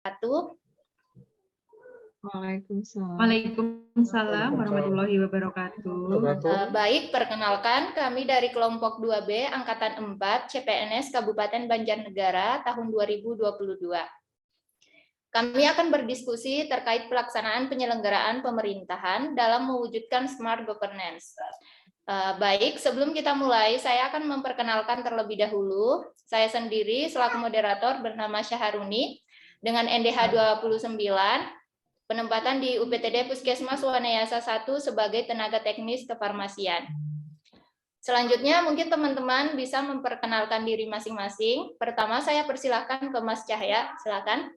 wabarakatuh. Waalaikumsalam warahmatullahi wabarakatuh. Baik, perkenalkan kami dari kelompok 2B Angkatan 4 CPNS Kabupaten Banjarnegara tahun 2022. Kami akan berdiskusi terkait pelaksanaan penyelenggaraan pemerintahan dalam mewujudkan smart governance. Baik, sebelum kita mulai, saya akan memperkenalkan terlebih dahulu. Saya sendiri selaku moderator bernama Syaharuni dengan NDH 29, penempatan di UPTD Puskesmas Wanayasa 1 sebagai tenaga teknis kefarmasian. Selanjutnya mungkin teman-teman bisa memperkenalkan diri masing-masing. Pertama saya persilahkan ke Mas Cahya, silakan.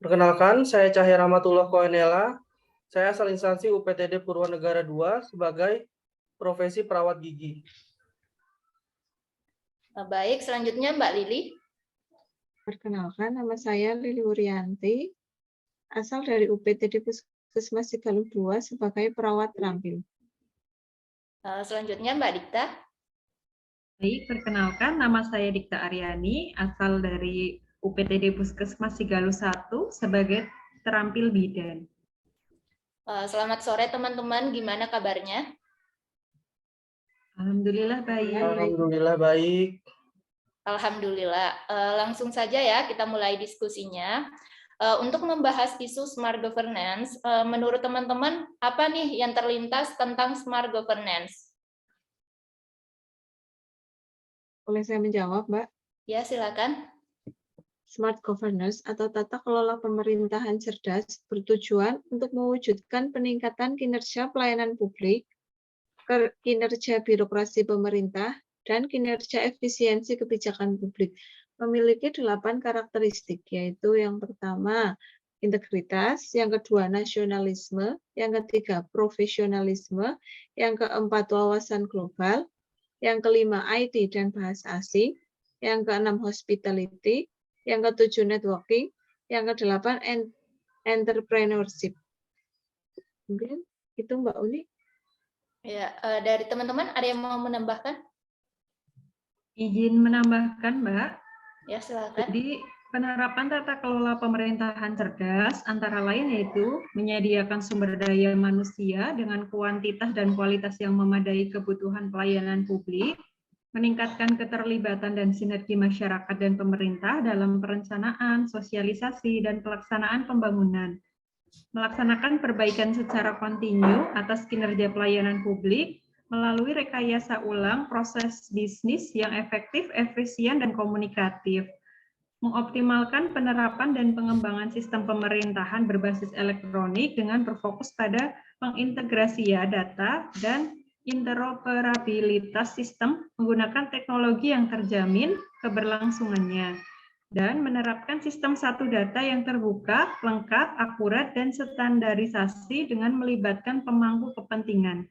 Perkenalkan, saya Cahya Rahmatullah Koenela. Saya asal instansi UPTD Purwanegara 2 sebagai profesi perawat gigi. Baik, selanjutnya Mbak Lili. Perkenalkan, nama saya Lili Wurianti, asal dari UPTD Puskesmas Sigaluh 2 sebagai perawat terampil. Selanjutnya Mbak Dikta. Baik, perkenalkan nama saya Dikta Aryani, asal dari UPTD Puskesmas Sigaluh 1 sebagai terampil bidan. Selamat sore teman-teman, gimana kabarnya? Alhamdulillah baik. Alhamdulillah baik. Alhamdulillah. Langsung saja ya kita mulai diskusinya. Untuk membahas isu smart governance, menurut teman-teman apa nih yang terlintas tentang smart governance? Boleh saya menjawab, Mbak? Ya, silakan. Smart governance atau tata kelola pemerintahan cerdas bertujuan untuk mewujudkan peningkatan kinerja pelayanan publik, kinerja birokrasi pemerintah, dan kinerja efisiensi kebijakan publik. Memiliki 8 karakteristik, yaitu yang pertama integritas, yang kedua nasionalisme, yang ketiga profesionalisme, yang keempat wawasan global, yang kelima IT dan bahasa asing, yang keenam hospitality, yang ketujuh networking, yang kedelapan entrepreneurship. Mungkin itu Mbak Uni. Ya, dari teman-teman ada yang mau menambahkan? Izin menambahkan, Mbak. Ya, silakan. Jadi, penerapan tata kelola pemerintahan cerdas antara lain yaitu menyediakan sumber daya manusia dengan kuantitas dan kualitas yang memadai kebutuhan pelayanan publik, meningkatkan keterlibatan dan sinergi masyarakat dan pemerintah dalam perencanaan, sosialisasi, dan pelaksanaan pembangunan, melaksanakan perbaikan secara kontinu atas kinerja pelayanan publik, melalui rekayasa ulang proses bisnis yang efektif, efisien, dan komunikatif, mengoptimalkan penerapan dan pengembangan sistem pemerintahan berbasis elektronik dengan berfokus pada pengintegrasi data dan interoperabilitas sistem menggunakan teknologi yang terjamin keberlangsungannya, dan menerapkan sistem satu data yang terbuka, lengkap, akurat, dan standarisasi dengan melibatkan pemangku kepentingan.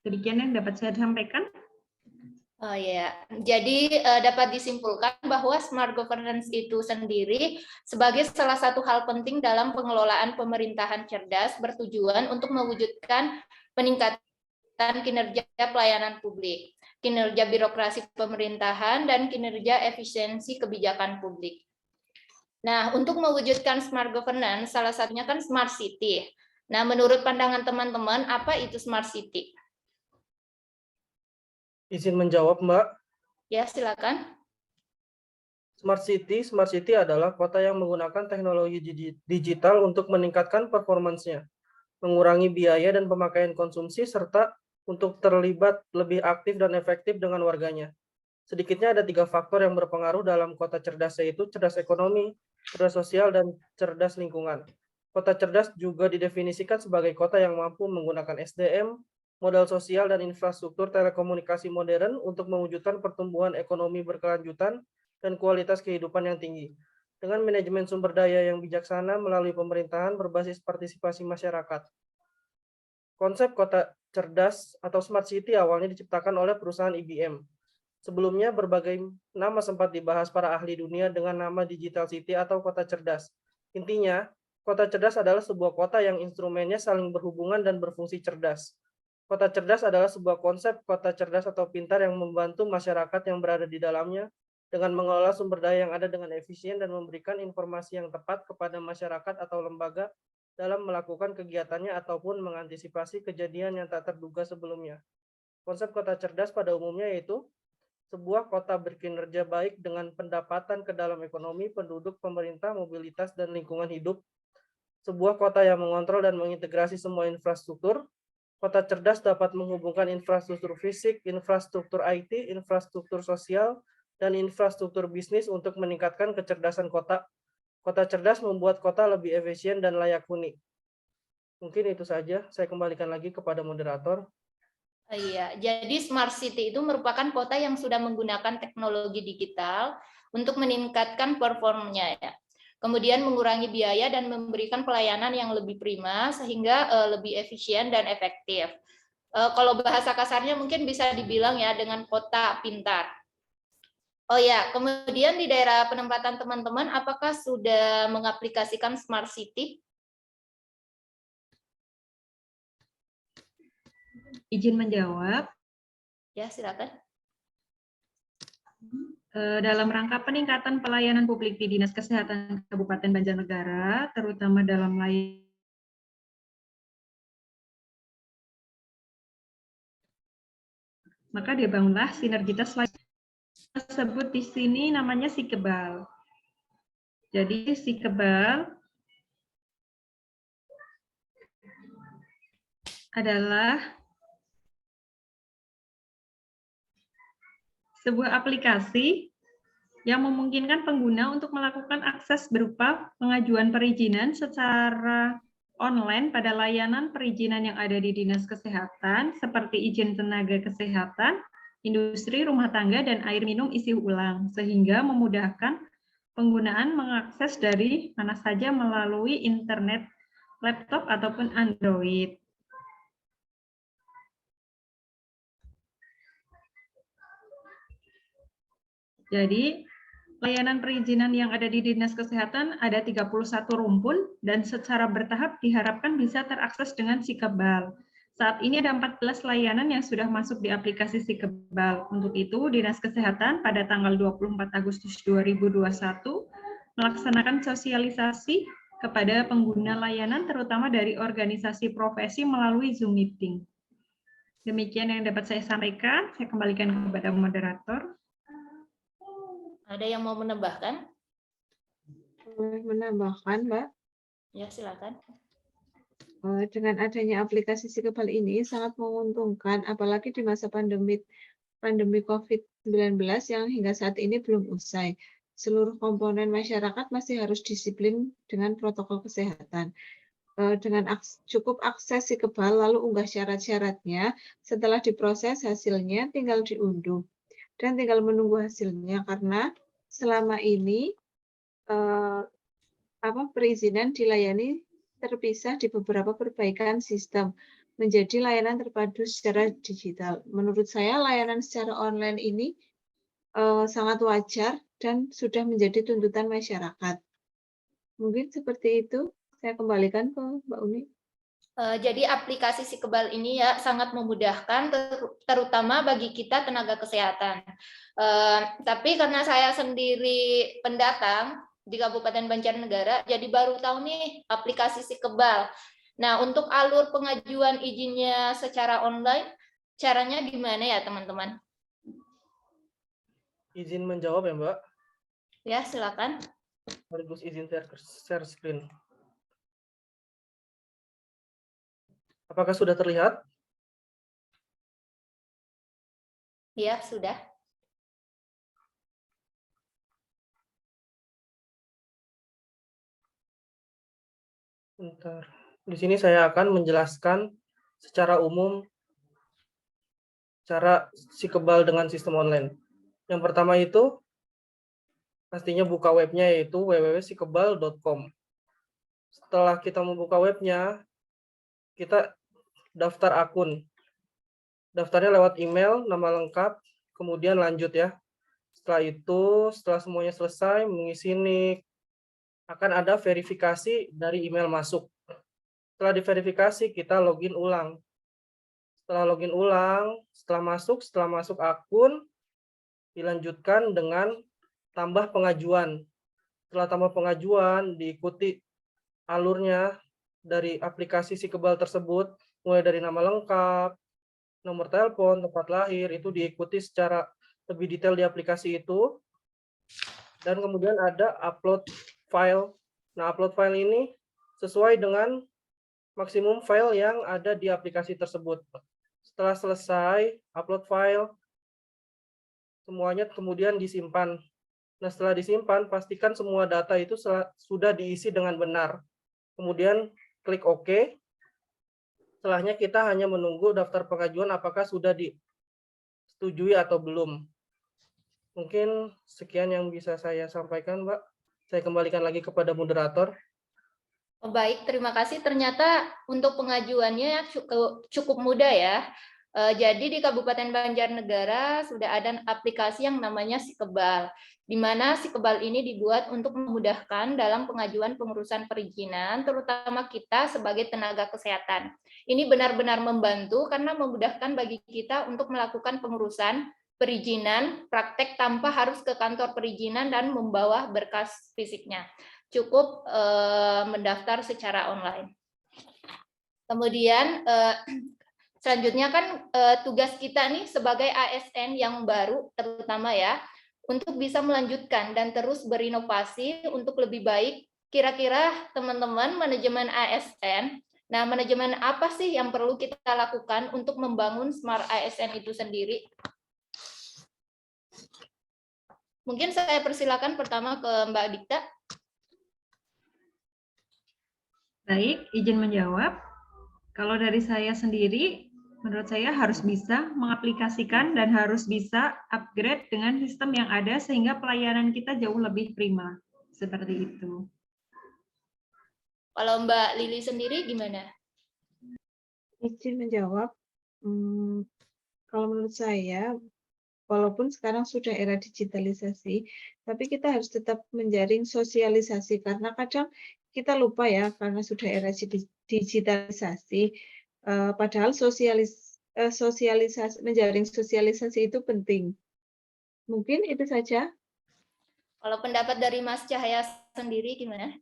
Demikian yang dapat saya sampaikan. Oh ya, jadi dapat disimpulkan bahwa smart governance itu sendiri sebagai salah satu hal penting dalam pengelolaan pemerintahan cerdas bertujuan untuk mewujudkan peningkatan kinerja pelayanan publik, kinerja birokrasi pemerintahan, dan kinerja efisiensi kebijakan publik. Nah, untuk mewujudkan smart governance, salah satunya kan smart city. Nah, menurut pandangan teman-teman, apa itu smart city? Izin menjawab, Mbak. Ya, silakan. Smart City adalah kota yang menggunakan teknologi digital untuk meningkatkan performansnya, mengurangi biaya dan pemakaian konsumsi, serta untuk terlibat lebih aktif dan efektif dengan warganya. Sedikitnya ada 3 faktor yang berpengaruh dalam kota cerdas, yaitu cerdas ekonomi, cerdas sosial, dan cerdas lingkungan. Kota cerdas juga didefinisikan sebagai kota yang mampu menggunakan SDM, modal sosial, dan infrastruktur telekomunikasi modern untuk mewujudkan pertumbuhan ekonomi berkelanjutan dan kualitas kehidupan yang tinggi. Dengan manajemen sumber daya yang bijaksana melalui pemerintahan berbasis partisipasi masyarakat. Konsep kota cerdas atau smart city awalnya diciptakan oleh perusahaan IBM. Sebelumnya berbagai nama sempat dibahas para ahli dunia dengan nama digital city atau kota cerdas. Intinya, kota cerdas adalah sebuah kota yang instrumennya saling berhubungan dan berfungsi cerdas. Kota cerdas adalah sebuah konsep kota cerdas atau pintar yang membantu masyarakat yang berada di dalamnya dengan mengelola sumber daya yang ada dengan efisien dan memberikan informasi yang tepat kepada masyarakat atau lembaga dalam melakukan kegiatannya ataupun mengantisipasi kejadian yang tak terduga sebelumnya. Konsep kota cerdas pada umumnya yaitu sebuah kota berkinerja baik dengan pendapatan ke dalam ekonomi, penduduk, pemerintah, mobilitas, dan lingkungan hidup. Sebuah kota yang mengontrol dan mengintegrasi semua infrastruktur. Kota cerdas dapat menghubungkan infrastruktur fisik, infrastruktur IT, infrastruktur sosial, dan infrastruktur bisnis untuk meningkatkan kecerdasan kota. Kota cerdas membuat kota lebih efisien dan layak huni. Mungkin itu saja. Saya kembalikan lagi kepada moderator. Iya, jadi smart city itu merupakan kota yang sudah menggunakan teknologi digital untuk meningkatkan performanya ya. Kemudian mengurangi biaya dan memberikan pelayanan yang lebih prima sehingga lebih efisien dan efektif. Kalau bahasa kasarnya mungkin bisa dibilang ya dengan kota pintar. Oh ya, kemudian di daerah penempatan teman-teman apakah sudah mengaplikasikan smart city? Izin menjawab. Ya, silakan. Dalam rangka peningkatan pelayanan publik di Dinas Kesehatan Kabupaten Banjarnegara, terutama dalam maka dibangunlah sinergitas tersebut di sini namanya Sikebal. Jadi Sikebal adalah sebuah aplikasi yang memungkinkan pengguna untuk melakukan akses berupa pengajuan perizinan secara online pada layanan perizinan yang ada di Dinas Kesehatan seperti izin tenaga kesehatan, industri, rumah tangga, dan air minum isi ulang, sehingga memudahkan penggunaan mengakses dari mana saja melalui internet, laptop, ataupun Android. Jadi, layanan perizinan yang ada di Dinas Kesehatan ada 31 rumpun dan secara bertahap diharapkan bisa terakses dengan Sikebal. Saat ini ada 14 layanan yang sudah masuk di aplikasi Sikebal. Untuk itu, Dinas Kesehatan pada tanggal 24 Agustus 2021 melaksanakan sosialisasi kepada pengguna layanan terutama dari organisasi profesi melalui Zoom meeting. Demikian yang dapat saya sampaikan. Saya kembalikan kepada moderator. Ada yang mau menambahkan? Boleh menambahkan, Mbak? Ya, silakan. Dengan adanya aplikasi Sikebal ini sangat menguntungkan, apalagi di masa pandemi COVID-19 yang hingga saat ini belum usai. Seluruh komponen masyarakat masih harus disiplin dengan protokol kesehatan. Dengan cukup akses Sikebal lalu unggah syarat-syaratnya, setelah diproses hasilnya tinggal diunduh dan tinggal menunggu hasilnya, karena selama ini perizinan dilayani terpisah di beberapa perbaikan sistem menjadi layanan terpadu secara digital. Menurut saya layanan secara online ini sangat wajar dan sudah menjadi tuntutan masyarakat. Mungkin seperti itu. Saya kembalikan ke Mbak Uni. Jadi aplikasi Sikebal ini ya sangat memudahkan, terutama bagi kita tenaga kesehatan. Tapi karena saya sendiri pendatang di Kabupaten Banjarnegara, jadi baru tahu nih aplikasi Sikebal. Nah, untuk alur pengajuan izinnya secara online, caranya gimana ya teman-teman? Izin menjawab ya Mbak. Ya, silakan. Sekaligus izin share screen. Apakah sudah terlihat? Ya, sudah. Bentar. Di sini saya akan menjelaskan secara umum cara Sikebal dengan sistem online. Yang pertama itu pastinya buka webnya yaitu www.sikebal.com. Setelah kita membuka webnya, kita daftar akun. Daftarnya lewat email, nama lengkap, kemudian lanjut ya. Setelah itu, setelah semuanya selesai, mengisi nick, akan ada verifikasi dari email masuk. Setelah diverifikasi, kita login ulang. Setelah login ulang, setelah masuk akun, dilanjutkan dengan tambah pengajuan. Setelah tambah pengajuan, diikuti alurnya dari aplikasi si kebal tersebut, mulai dari nama lengkap, nomor telepon, tempat lahir, itu diikuti secara lebih detail di aplikasi itu. Dan kemudian ada upload file. Nah, upload file ini sesuai dengan maksimum file yang ada di aplikasi tersebut. Setelah selesai upload file, semuanya kemudian disimpan. Nah, setelah disimpan, pastikan semua data itu sudah diisi dengan benar. Kemudian klik OK. Setelahnya kita hanya menunggu daftar pengajuan apakah sudah disetujui atau belum. Mungkin sekian yang bisa saya sampaikan, Mbak. Saya kembalikan lagi kepada moderator. Baik, terima kasih. Ternyata untuk pengajuannya cukup mudah ya. Jadi di Kabupaten Banjarnegara sudah ada aplikasi yang namanya Si Kebal, di mana Si Kebal ini dibuat untuk memudahkan dalam pengajuan pengurusan perizinan, terutama kita sebagai tenaga kesehatan. Ini benar-benar membantu karena memudahkan bagi kita untuk melakukan pengurusan perizinan praktek tanpa harus ke kantor perizinan dan membawa berkas fisiknya. Cukup mendaftar secara online. Kemudian selanjutnya kan tugas kita nih sebagai ASN yang baru terutama ya, untuk bisa melanjutkan dan terus berinovasi untuk lebih baik. Kira-kira teman-teman manajemen ASN, nah manajemen apa sih yang perlu kita lakukan untuk membangun Smart ASN itu sendiri? Mungkin saya persilakan pertama ke Mbak Dikta. Baik, izin menjawab. Kalau dari saya sendiri, menurut saya harus bisa mengaplikasikan dan harus bisa upgrade dengan sistem yang ada sehingga pelayanan kita jauh lebih prima. Seperti itu. Kalau Mbak Lili sendiri gimana? Izin menjawab. Kalau menurut saya, walaupun sekarang sudah era digitalisasi, tapi kita harus tetap menjaring sosialisasi karena kadang kita lupa ya karena sudah era digitalisasi. Padahal menjaring sosialisasi itu penting. Mungkin itu saja. Kalau pendapat dari Mas Cahaya sendiri gimana?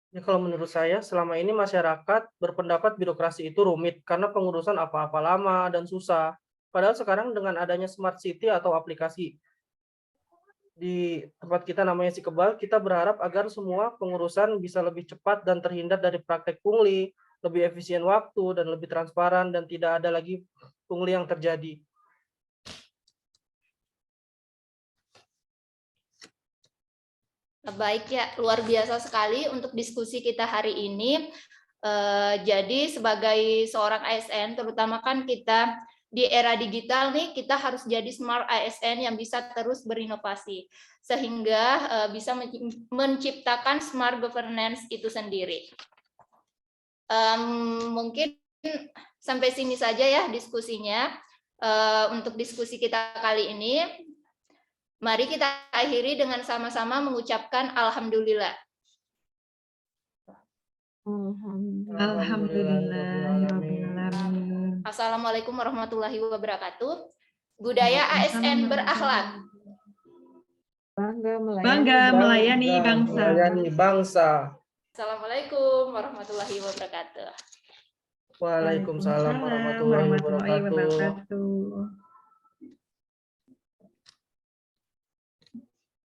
Ya, kalau menurut saya, selama ini masyarakat berpendapat birokrasi itu rumit karena pengurusan apa-apa lama dan susah. Padahal sekarang dengan adanya Smart City atau aplikasi di tempat kita namanya Si Kebal, kita berharap agar semua pengurusan bisa lebih cepat dan terhindar dari praktek pungli, lebih efisien waktu, dan lebih transparan, dan tidak ada lagi pungli yang terjadi. Baik ya, luar biasa sekali untuk diskusi kita hari ini. Jadi sebagai seorang ASN, terutama kan kita di era digital nih, kita harus jadi smart ASN yang bisa terus berinovasi, sehingga bisa menciptakan smart governance itu sendiri. Mungkin sampai sini saja ya diskusinya. Untuk diskusi kita kali ini, mari kita akhiri dengan sama-sama mengucapkan Alhamdulillah. Alhamdulillahirrahmanirrahim. Assalamualaikum warahmatullahi wabarakatuh. Budaya ASN berakhlak. Bangga melayani bangsa. Melayani bangsa. Assalamualaikum warahmatullahi wabarakatuh. Waalaikumsalam warahmatullahi wabarakatuh.